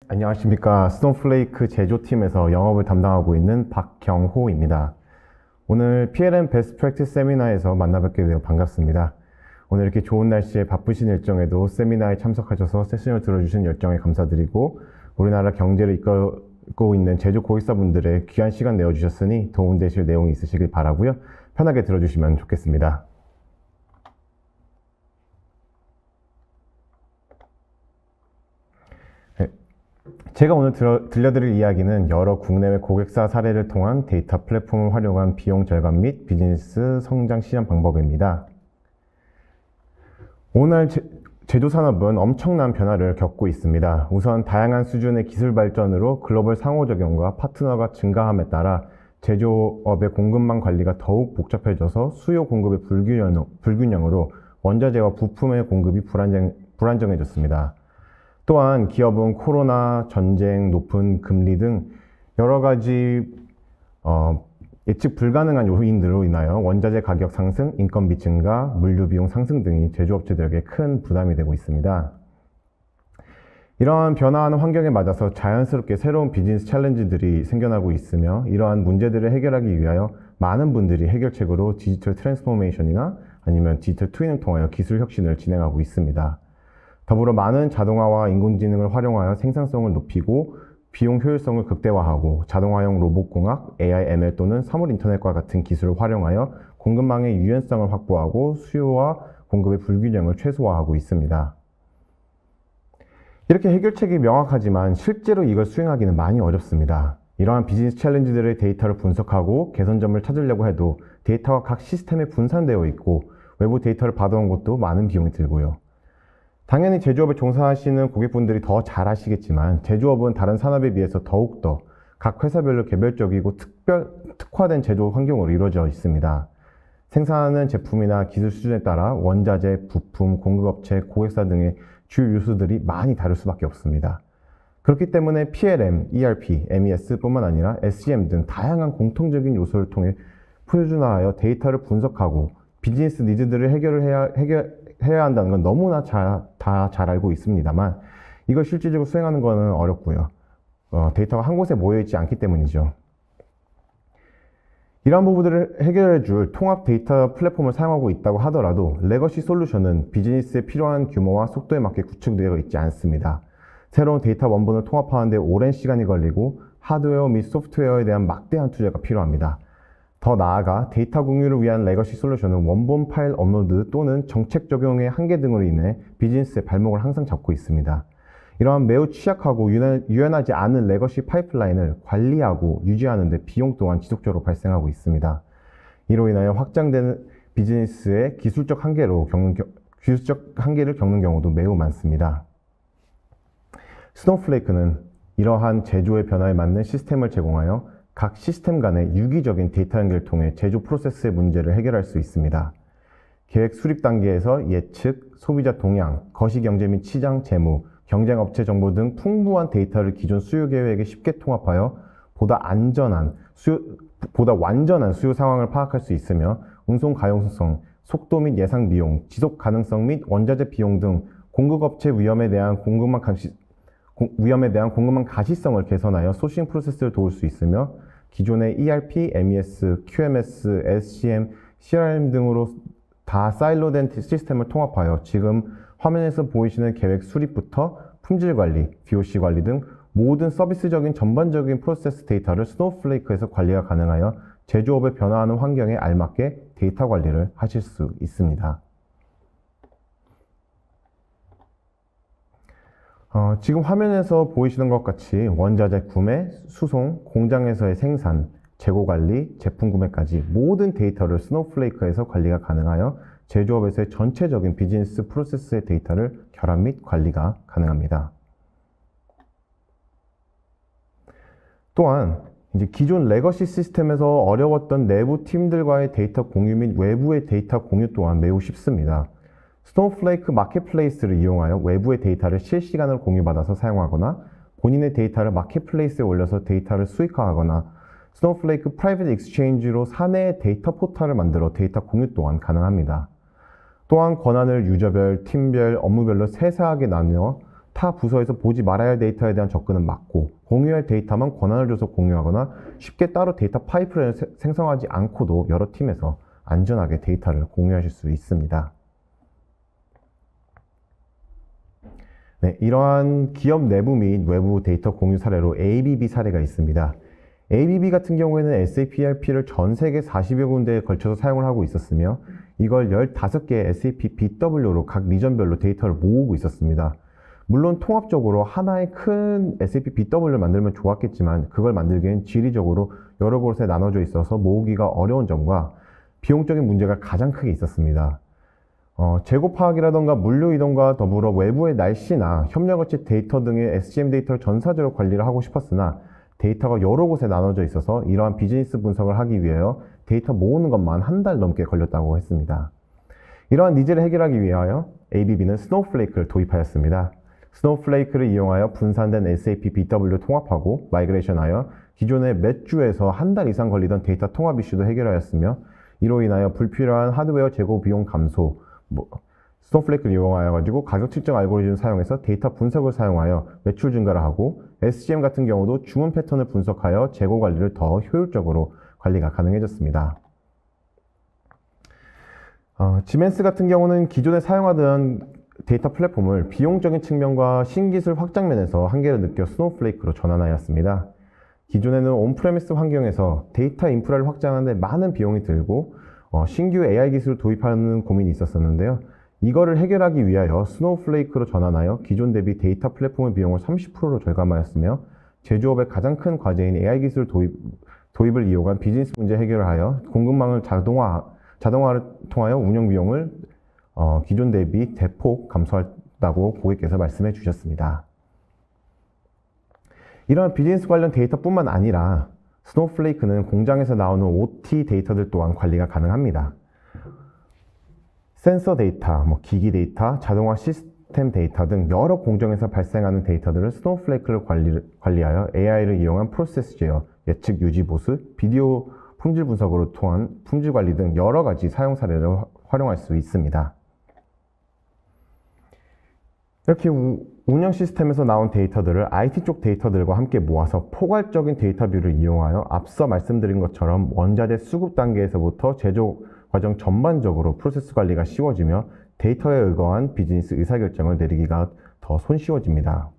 안녕하십니까. 스노플레이크 제조팀에서 영업을 담당하고 있는 박경호입니다. 오늘 PLM 베스트 프랙티스 세미나에서 만나뵙게 되어 반갑습니다. 오늘 이렇게 좋은 날씨에 바쁘신 일정에도 세미나에 참석하셔서 세션을 들어주신 열정에 감사드리고, 우리나라 경제를 이끌고 있는 제조 고객사분들의 귀한 시간 내어주셨으니 도움되실 내용이 있으시길 바라고요. 편하게 들어주시면 좋겠습니다. 제가 오늘 들려드릴 이야기는 여러 국내외 고객사 사례를 통한 데이터 플랫폼을 활용한 비용 절감 및 비즈니스 성장 시장 방법입니다. 오늘 제조 산업은 엄청난 변화를 겪고 있습니다. 우선 다양한 수준의 기술 발전으로 글로벌 상호작용과 파트너가 증가함에 따라 제조업의 공급망 관리가 더욱 복잡해져서 수요 공급의 불균형으로 원자재와 부품의 공급이 불안정해졌습니다. 또한 기업은 코로나, 전쟁, 높은 금리 등 여러 가지 예측 불가능한 요인들로 인하여 원자재 가격 상승, 인건비 증가, 물류 비용 상승 등이 제조업체들에게 큰 부담이 되고 있습니다. 이러한 변화하는 환경에 맞아서 자연스럽게 새로운 비즈니스 챌린지들이 생겨나고 있으며, 이러한 문제들을 해결하기 위하여 많은 분들이 해결책으로 디지털 트랜스포메이션이나 아니면 디지털 트윈을 통하여 기술 혁신을 진행하고 있습니다. 더불어 많은 자동화와 인공지능을 활용하여 생산성을 높이고 비용 효율성을 극대화하고, 자동화형 로봇공학, AI, ML 또는 사물 인터넷과 같은 기술을 활용하여 공급망의 유연성을 확보하고 수요와 공급의 불균형을 최소화하고 있습니다. 이렇게 해결책이 명확하지만 실제로 이걸 수행하기는 많이 어렵습니다. 이러한 비즈니스 챌린지들의 데이터를 분석하고 개선점을 찾으려고 해도 데이터가 각 시스템에 분산되어 있고, 외부 데이터를 받아온 것도 많은 비용이 들고요. 당연히 제조업에 종사하시는 고객분들이 더 잘 아시겠지만, 제조업은 다른 산업에 비해서 더욱더 각 회사별로 개별적이고 특화된 제조 환경으로 이루어져 있습니다. 생산하는 제품이나 기술 수준에 따라 원자재, 부품, 공급업체, 고객사 등의 주요 요소들이 많이 다를 수밖에 없습니다. 그렇기 때문에 PLM, ERP, MES 뿐만 아니라 SCM 등 다양한 공통적인 요소를 통해 표준화하여 데이터를 분석하고 비즈니스 니즈들을 해야 한다는 건 너무나 다 잘 알고 있습니다만, 이걸 실질적으로 수행하는 것은 어렵고요. 데이터가 한 곳에 모여있지 않기 때문이죠. 이러한 부분들을 해결해 줄 통합 데이터 플랫폼을 사용하고 있다고 하더라도 레거시 솔루션은 비즈니스에 필요한 규모와 속도에 맞게 구축되어 있지 않습니다. 새로운 데이터 원본을 통합하는 데 오랜 시간이 걸리고 하드웨어 및 소프트웨어에 대한 막대한 투자가 필요합니다. 더 나아가 데이터 공유를 위한 레거시 솔루션은 원본 파일 업로드 또는 정책 적용의 한계 등으로 인해 비즈니스의 발목을 항상 잡고 있습니다. 이러한 매우 취약하고 유연하지 않은 레거시 파이프라인을 관리하고 유지하는 데 비용 또한 지속적으로 발생하고 있습니다. 이로 인하여 확장되는 비즈니스의 기술적 한계를 겪는 경우도 매우 많습니다. 스노플레이크는 이러한 제조의 변화에 맞는 시스템을 제공하여 각 시스템 간의 유기적인 데이터 연결을 통해 제조 프로세스의 문제를 해결할 수 있습니다. 계획 수립 단계에서 예측, 소비자 동향, 거시경제 및 시장 재무, 경쟁업체 정보 등 풍부한 데이터를 기존 수요 계획에 쉽게 통합하여 보다 완전한 수요 상황을 파악할 수 있으며, 운송 가용성, 속도 및 예상 비용, 지속 가능성 및 원자재 비용 등 공급업체 위험에 대한 공급망 가시성을 개선하여 소싱 프로세스를 도울 수 있으며, 기존의 ERP, MES, QMS, SCM, CRM 등으로 다 사일로된 시스템을 통합하여 지금 화면에서 보이시는 계획 수립부터 품질 관리, BOC 관리 등 모든 서비스적인 전반적인 프로세스 데이터를 스노플레이크에서 관리가 가능하여 제조업의 변화하는 환경에 알맞게 데이터 관리를 하실 수 있습니다. 지금 화면에서 보이시는 것 같이 원자재 구매, 수송, 공장에서의 생산, 재고 관리, 제품 구매까지 모든 데이터를 스노플레이크에서 관리가 가능하여 제조업에서의 전체적인 비즈니스 프로세스의 데이터를 결합 및 관리가 가능합니다. 또한 이제 기존 레거시 시스템에서 어려웠던 내부 팀들과의 데이터 공유 및 외부의 데이터 공유 또한 매우 쉽습니다. 스노플레이크 마켓플레이스를 이용하여 외부의 데이터를 실시간으로 공유받아서 사용하거나, 본인의 데이터를 마켓플레이스에 올려서 데이터를 수익화하거나, 스노플레이크 프라이빗 익스체인지로 사내의 데이터 포털을 만들어 데이터 공유 또한 가능합니다. 또한 권한을 유저별, 팀별, 업무별로 세세하게 나누어 타 부서에서 보지 말아야 할 데이터에 대한 접근은 막고, 공유할 데이터만 권한을 줘서 공유하거나 쉽게 따로 데이터 파이프라인을 생성하지 않고도 여러 팀에서 안전하게 데이터를 공유하실 수 있습니다. 네, 이러한 기업 내부 및 외부 데이터 공유 사례로 ABB 사례가 있습니다. ABB 같은 경우에는 SAP ERP를 전 세계 40여 군데에 걸쳐서 사용을 하고 있었으며, 이걸 15개의 SAP BW로 각 리전별로 데이터를 모으고 있었습니다. 물론 통합적으로 하나의 큰 SAP BW를 만들면 좋았겠지만, 그걸 만들기엔 지리적으로 여러 곳에 나눠져 있어서 모으기가 어려운 점과 비용적인 문제가 가장 크게 있었습니다. 재고 파악이라던가 물류 이동과 더불어 외부의 날씨나 협력업체 데이터 등의 SCM 데이터를 전사적으로 관리를 하고 싶었으나, 데이터가 여러 곳에 나눠져 있어서 이러한 비즈니스 분석을 하기 위하여 데이터 모으는 것만 한 달 넘게 걸렸다고 했습니다. 이러한 니즈를 해결하기 위하여 ABB는 스노우플레이크를 도입하였습니다. 스노우플레이크를 이용하여 분산된 SAP BW를 통합하고 마이그레이션하여 기존의 몇 주에서 한 달 이상 걸리던 데이터 통합 이슈도 해결하였으며, 이로 인하여 불필요한 하드웨어 재고 비용 감소, 스노우플레이크를 이용하여 가지고 가격 측정 알고리즘을 사용해서 데이터 분석을 사용하여 매출 증가를 하고, SCM 같은 경우도 주문 패턴을 분석하여 재고 관리를 더 효율적으로 관리가 가능해졌습니다. 지멘스 같은 경우는 기존에 사용하던 데이터 플랫폼을 비용적인 측면과 신기술 확장 면에서 한계를 느껴 스노우플레이크로 전환하였습니다. 기존에는 온프레미스 환경에서 데이터 인프라를 확장하는데 많은 비용이 들고 신규 AI 기술을 도입하는 고민이 있었는데요. 이거를 해결하기 위하여 스노우플레이크로 전환하여 기존 대비 데이터 플랫폼의 비용을 30%로 절감하였으며, 제조업의 가장 큰 과제인 AI 기술 도입을 이용한 비즈니스 문제 해결을 하여 공급망을 자동화를 통하여 운영 비용을 기존 대비 대폭 감소했다고 고객께서 말씀해 주셨습니다. 이러한 비즈니스 관련 데이터뿐만 아니라 스노우플레이크는 공장에서 나오는 OT 데이터들 또한 관리가 가능합니다. 센서 데이터, 기기 데이터, 자동화 시스템 데이터 등 여러 공정에서 발생하는 데이터들을 스노우플레이크를 관리하여 AI를 이용한 프로세스 제어, 예측 유지 보수, 비디오 품질 분석으로 통한 품질 관리 등 여러 가지 사용 사례를 활용할 수 있습니다. 이렇게 운영 시스템에서 나온 데이터들을 IT 쪽 데이터들과 함께 모아서 포괄적인 데이터 뷰를 이용하여 앞서 말씀드린 것처럼 원자재 수급 단계에서부터 제조 과정 전반적으로 프로세스 관리가 쉬워지며 데이터에 의거한 비즈니스 의사결정을 내리기가 더 손쉬워집니다.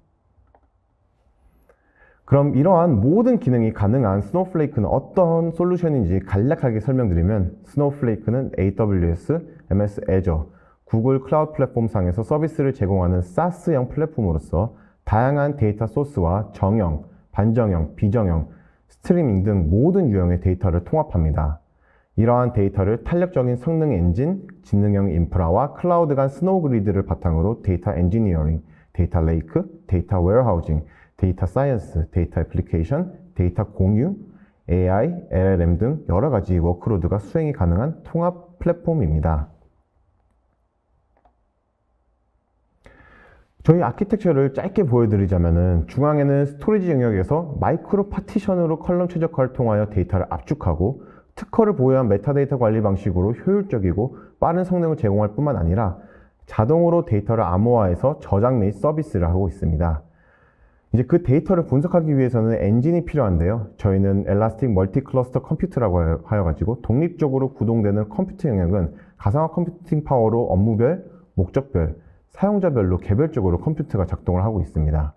그럼 이러한 모든 기능이 가능한 스노우플레이크는 어떤 솔루션인지 간략하게 설명드리면, 스노우플레이크는 AWS, MS Azure, 구글 클라우드 플랫폼상에서 서비스를 제공하는 SaaS형 플랫폼으로서 다양한 데이터 소스와 정형, 반정형, 비정형, 스트리밍 등 모든 유형의 데이터를 통합합니다. 이러한 데이터를 탄력적인 성능 엔진, 지능형 인프라와 클라우드 간 스노우 그리드를 바탕으로 데이터 엔지니어링, 데이터 레이크, 데이터 웨어하우징, 데이터 사이언스, 데이터 애플리케이션, 데이터 공유, AI, LLM 등 여러 가지 워크로드가 수행이 가능한 통합 플랫폼입니다. 저희 아키텍처를 짧게 보여드리자면은, 중앙에는 스토리지 영역에서 마이크로 파티션으로 컬럼 최적화를 통하여 데이터를 압축하고, 특허를 보유한 메타데이터 관리 방식으로 효율적이고 빠른 성능을 제공할 뿐만 아니라 자동으로 데이터를 암호화해서 저장 및 서비스를 하고 있습니다. 이제 그 데이터를 분석하기 위해서는 엔진이 필요한데요. 저희는 엘라스틱 멀티 클러스터 컴퓨터라고 하여가지고 독립적으로 구동되는 컴퓨터 영역은 가상화 컴퓨팅 파워로 업무별, 목적별, 사용자별로 개별적으로 컴퓨터가 작동을 하고 있습니다.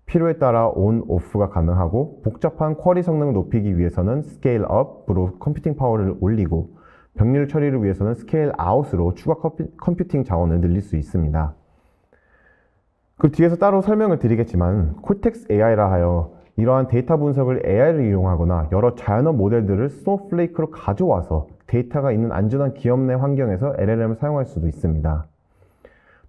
필요에 따라 온, 오프가 가능하고, 복잡한 쿼리 성능을 높이기 위해서는 스케일 업으로 컴퓨팅 파워를 올리고, 병렬 처리를 위해서는 스케일 아웃으로 추가 컴퓨팅 자원을 늘릴 수 있습니다. 그 뒤에서 따로 설명을 드리겠지만, 콜텍스 AI라 하여 이러한 데이터 분석을 AI를 이용하거나 여러 자연어 모델들을 스노우플레이크로 가져와서 데이터가 있는 안전한 기업 내 환경에서 LLM을 사용할 수도 있습니다.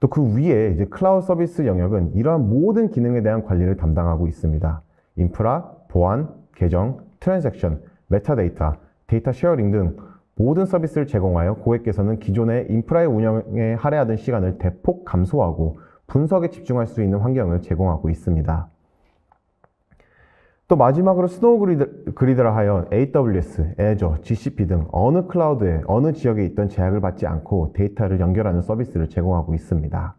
또 그 위에 이제 클라우드 서비스 영역은 이러한 모든 기능에 대한 관리를 담당하고 있습니다. 인프라, 보안, 계정, 트랜잭션, 메타데이터, 데이터 쉐어링 등 모든 서비스를 제공하여 고객께서는 기존의 인프라의 운영에 할애하던 시간을 대폭 감소하고 분석에 집중할 수 있는 환경을 제공하고 있습니다. 또 마지막으로 스노우 그리드라 하여 AWS, Azure, GCP 등 어느 클라우드에 어느 지역에 있던 제약을 받지 않고 데이터를 연결하는 서비스를 제공하고 있습니다.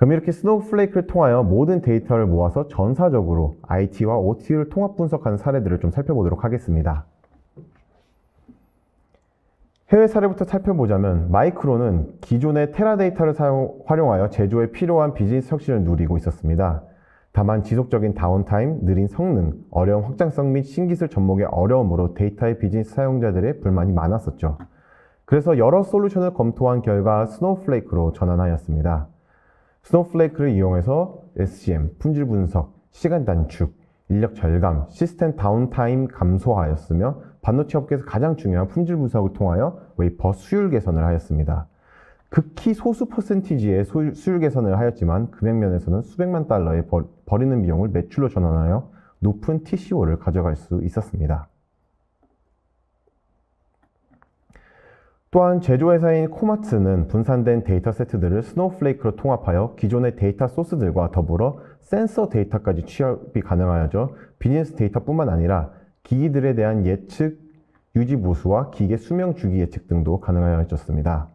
그럼 이렇게 스노우플레이크를 통하여 모든 데이터를 모아서 전사적으로 IT와 OT를 통합 분석하는 사례들을 좀 살펴보도록 하겠습니다. 해외 사례부터 살펴보자면 마이크론은 기존의 테라데이터를 활용하여 제조에 필요한 비즈니스 혁신을 누리고 있었습니다. 다만 지속적인 다운타임, 느린 성능, 어려운 확장성 및 신기술 접목의 어려움으로 데이터의 비즈니스 사용자들의 불만이 많았었죠. 그래서 여러 솔루션을 검토한 결과 스노우플레이크로 전환하였습니다. 스노우플레이크를 이용해서 SCM, 품질 분석, 시간 단축, 인력 절감, 시스템 다운타임 감소하였으며 반도체 업계에서 가장 중요한 품질 분석을 통하여 웨이퍼 수율 개선을 하였습니다. 극히 소수 퍼센티지의 수율 개선을 하였지만 금액면에서는 수백만 달러의 버리는 비용을 매출로 전환하여 높은 TCO를 가져갈 수 있었습니다. 또한 제조회사인 코마츠는 분산된 데이터 세트들을 스노우플레이크로 통합하여 기존의 데이터 소스들과 더불어 센서 데이터까지 취합이 가능하여져 비즈니스 데이터뿐만 아니라 기기들에 대한 예측, 유지 보수와 기계 수명 주기 예측 등도 가능하여졌습니다.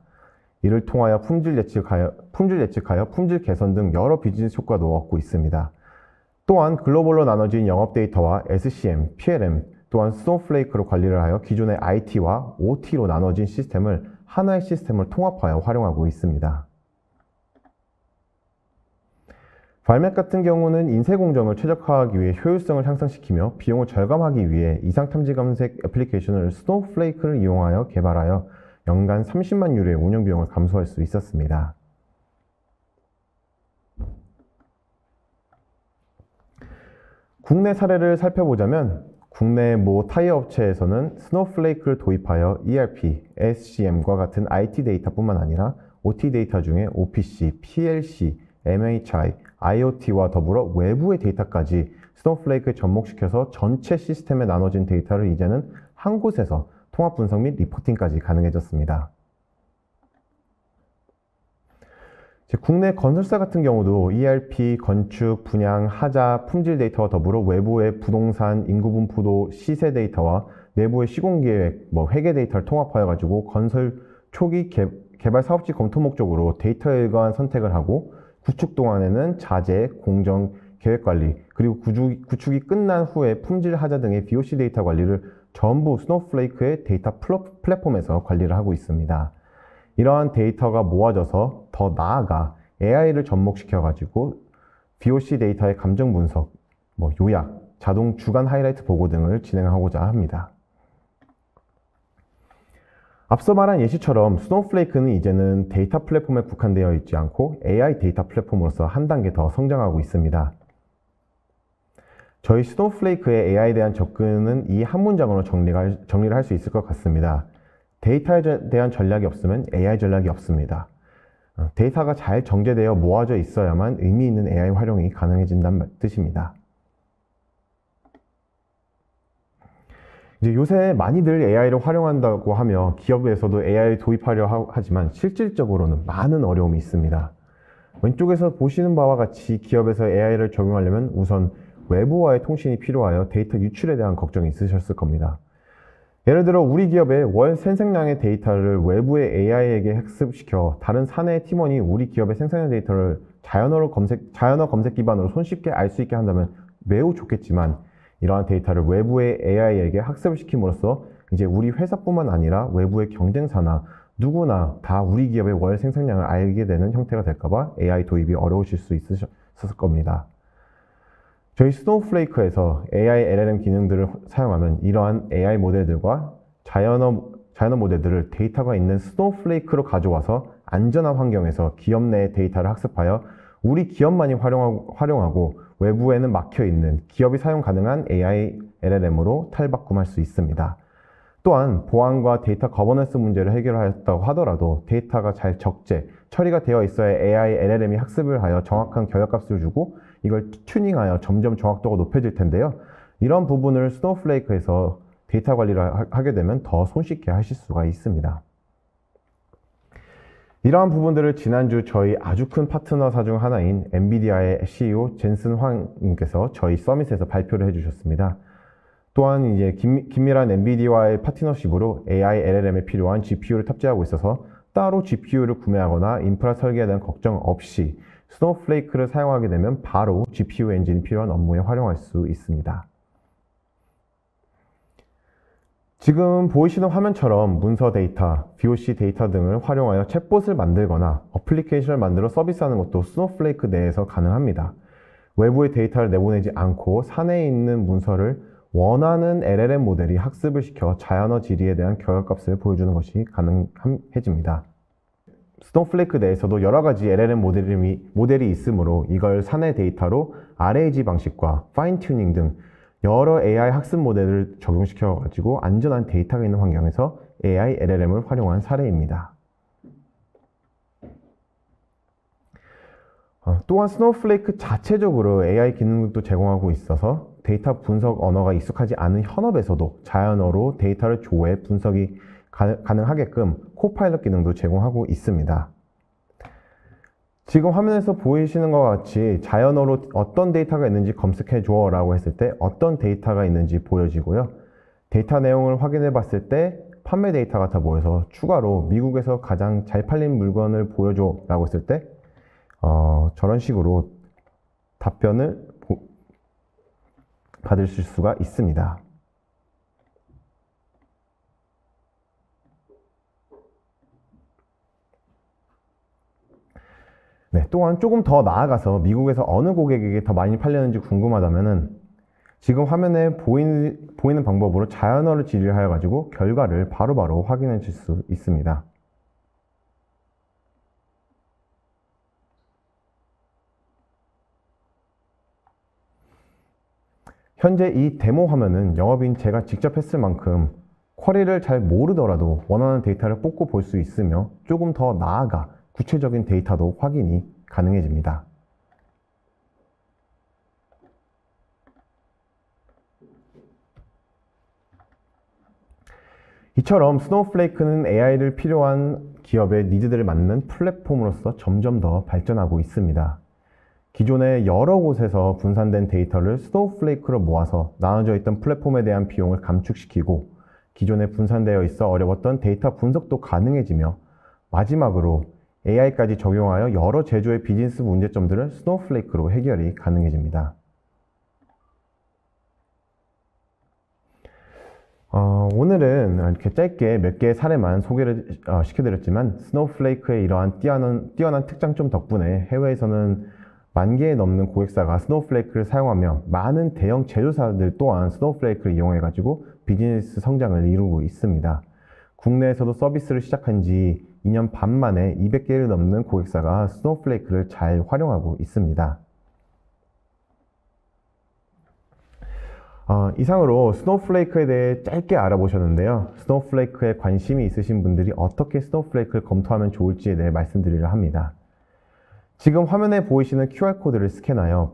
이를 통하여 품질 예측하여 품질 개선 등 여러 비즈니스 효과도 얻고 있습니다. 또한 글로벌로 나눠진 영업 데이터와 SCM, PLM, 또한 스노우플레이크로 관리를 하여 기존의 IT와 OT로 나눠진 시스템을 하나의 시스템을 통합하여 활용하고 있습니다. 발맥 같은 경우는 인쇄공정을 최적화하기 위해 효율성을 향상시키며 비용을 절감하기 위해 이상탐지 검색 애플리케이션을 스노우플레이크를 이용하여 개발하여 연간 30만 유로의 운영 비용을 감소할 수 있었습니다. 국내 사례를 살펴보자면 국내 모 타이어 업체에서는 스노우플레이크를 도입하여 ERP, SCM과 같은 IT 데이터뿐만 아니라 OT 데이터 중에 OPC, PLC, MHI, IoT와 더불어 외부의 데이터까지 스노우플레이크에 접목시켜서 전체 시스템에 나눠진 데이터를 이제는 한 곳에서 통합 분석 및 리포팅까지 가능해졌습니다. 국내 건설사 같은 경우도 ERP, 건축, 분양, 하자, 품질 데이터와 더불어 외부의 부동산, 인구 분포도, 시세 데이터와 내부의 시공계획, 회계 데이터를 통합하여 가지고 건설 초기 개발 사업지 검토 목적으로 데이터에 의거한 선택을 하고 구축 동안에는 자재, 공정, 계획 관리, 그리고 구축이 끝난 후에 품질 하자 등의 BOC 데이터 관리를 전부 스노우플레이크의 데이터 플랫폼에서 관리를 하고 있습니다. 이러한 데이터가 모아져서 더 나아가 AI를 접목시켜가지고 BOC 데이터의 감정 분석, 요약, 자동 주간 하이라이트 보고 등을 진행하고자 합니다. 앞서 말한 예시처럼 스노우플레이크는 이제는 데이터 플랫폼에 국한되어 있지 않고 AI 데이터 플랫폼으로서 한 단계 더 성장하고 있습니다. 저희 스노우플레이크의 AI에 대한 접근은 이 한 문장으로 정리를 할 수 있을 것 같습니다. 데이터에 대한 전략이 없으면 AI 전략이 없습니다. 데이터가 잘 정제되어 모아져 있어야만 의미 있는 AI 활용이 가능해진다는 뜻입니다. 이제 요새 많이들 AI를 활용한다고 하며 기업에서도 AI를 도입하려 하지만 실질적으로는 많은 어려움이 있습니다. 왼쪽에서 보시는 바와 같이 기업에서 AI를 적용하려면 우선 외부와의 통신이 필요하여 데이터 유출에 대한 걱정이 있으셨을 겁니다. 예를 들어 우리 기업의 월 생산량의 데이터를 외부의 AI에게 학습시켜 다른 사내의 팀원이 우리 기업의 생산량 데이터를 자연어 검색 기반으로 손쉽게 알 수 있게 한다면 매우 좋겠지만 이러한 데이터를 외부의 AI에게 학습을 시킴으로써 이제 우리 회사뿐만 아니라 외부의 경쟁사나 누구나 다 우리 기업의 월 생산량을 알게 되는 형태가 될까봐 AI 도입이 어려우실 수 있었을 겁니다. 저희 스노우플레이크에서 AI LLM 기능들을 사용하면 이러한 AI 모델들과 자연어 모델들을 데이터가 있는 스노우플레이크로 가져와서 안전한 환경에서 기업 내의 데이터를 학습하여 우리 기업만이 활용하고 외부에는 막혀있는 기업이 사용 가능한 AI LLM으로 탈바꿈할 수 있습니다. 또한 보안과 데이터 거버넌스 문제를 해결하였다고 하더라도 데이터가 잘 적재, 처리가 되어 있어야 AI LLM이 학습을 하여 정확한 결과값을 주고 이걸 튜닝하여 점점 정확도가 높여질 텐데요. 이런 부분을 스노우플레이크에서 데이터 관리를 하게 되면 더 손쉽게 하실 수가 있습니다. 이러한 부분들을 지난주 저희 아주 큰 파트너사 중 하나인 엔비디아의 CEO 젠슨 황님께서 저희 서밋에서 발표를 해주셨습니다. 또한 이제 긴밀한 엔비디아와의 파트너십으로 AI LLM에 필요한 GPU를 탑재하고 있어서 따로 GPU를 구매하거나 인프라 설계에 대한 걱정 없이 스노우플레이크를 사용하게 되면 바로 GPU 엔진이 필요한 업무에 활용할 수 있습니다. 지금 보이시는 화면처럼 문서 데이터, BOC 데이터 등을 활용하여 챗봇을 만들거나 어플리케이션을 만들어 서비스하는 것도 스노우플레이크 내에서 가능합니다. 외부의 데이터를 내보내지 않고 사내에 있는 문서를 원하는 LLM 모델이 학습을 시켜 자연어 질의에 대한 결과값을 보여주는 것이 가능해집니다. 스노우플레이크 내에서도 여러 가지 LLM 모델이 있으므로 이걸 사내 데이터로 RAG 방식과 파인 튜닝 등 여러 AI 학습 모델을 적용시켜 가지고 안전한 데이터가 있는 환경에서 AI LLM을 활용한 사례입니다. 또한 스노우플레이크 자체적으로 AI 기능도 제공하고 있어서 데이터 분석 언어가 익숙하지 않은 현업에서도 자연어로 데이터를 조회, 분석이 가능하게끔 코파일럿 기능도 제공하고 있습니다. 지금 화면에서 보이시는 것 같이 자연어로 어떤 데이터가 있는지 검색해 줘 라고 했을 때 어떤 데이터가 있는지 보여지고요. 데이터 내용을 확인해 봤을 때 판매 데이터 같아 보여서 추가로 미국에서 가장 잘 팔린 물건을 보여줘 라고 했을 때 저런 식으로 답변을 받으실 수가 있습니다. 네, 또한 조금 더 나아가서 미국에서 어느 고객에게 더 많이 팔렸는지 궁금하다면은 지금 화면에 보이는 방법으로 자연어를 질의하여 가지고 결과를 바로바로 확인해 줄 수 있습니다. 현재 이 데모 화면은 영업인 제가 직접 했을 만큼 쿼리를 잘 모르더라도 원하는 데이터를 뽑고 볼 수 있으며 조금 더 나아가 구체적인 데이터도 확인이 가능해집니다. 이처럼 스노우플레이크는 AI를 필요한 기업의 니즈들을 맞는 플랫폼으로서 점점 더 발전하고 있습니다. 기존에 여러 곳에서 분산된 데이터를 스노우플레이크로 모아서 나눠져 있던 플랫폼에 대한 비용을 감축시키고 기존에 분산되어 있어 어려웠던 데이터 분석도 가능해지며 마지막으로 AI까지 적용하여 여러 제조의 비즈니스 문제점들을 스노우플레이크로 해결이 가능해집니다. 오늘은 이렇게 짧게 몇 개의 사례만 소개를 시켜드렸지만 스노우플레이크의 이러한 뛰어난 특장점 덕분에 해외에서는 10,000개에 넘는 고객사가 스노우플레이크를 사용하며 많은 대형 제조사들 또한 스노우플레이크를 이용해가지고 비즈니스 성장을 이루고 있습니다. 국내에서도 서비스를 시작한 지 2년 반 만에 200개를 넘는 고객사가 스노우플레이크를 잘 활용하고 있습니다. 이상으로 스노우플레이크에 대해 짧게 알아보셨는데요. 스노우플레이크에 관심이 있으신 분들이 어떻게 스노우플레이크를 검토하면 좋을지에 대해 말씀드리려 합니다. 지금 화면에 보이시는 QR코드를 스캔하여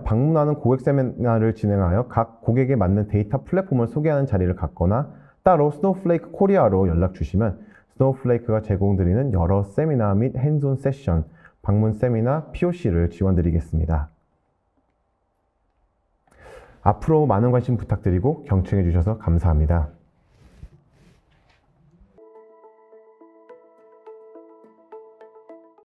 방문하는 고객 세미나를 진행하여 각 고객에 맞는 데이터 플랫폼을 소개하는 자리를 갖거나 따로 스노우플레이크 코리아로 연락 주시면 스노우플레이크가 제공드리는 여러 세미나 및 핸즈온 세션, 방문 세미나, POC를 지원드리겠습니다. 앞으로 많은 관심 부탁드리고 경청해 주셔서 감사합니다.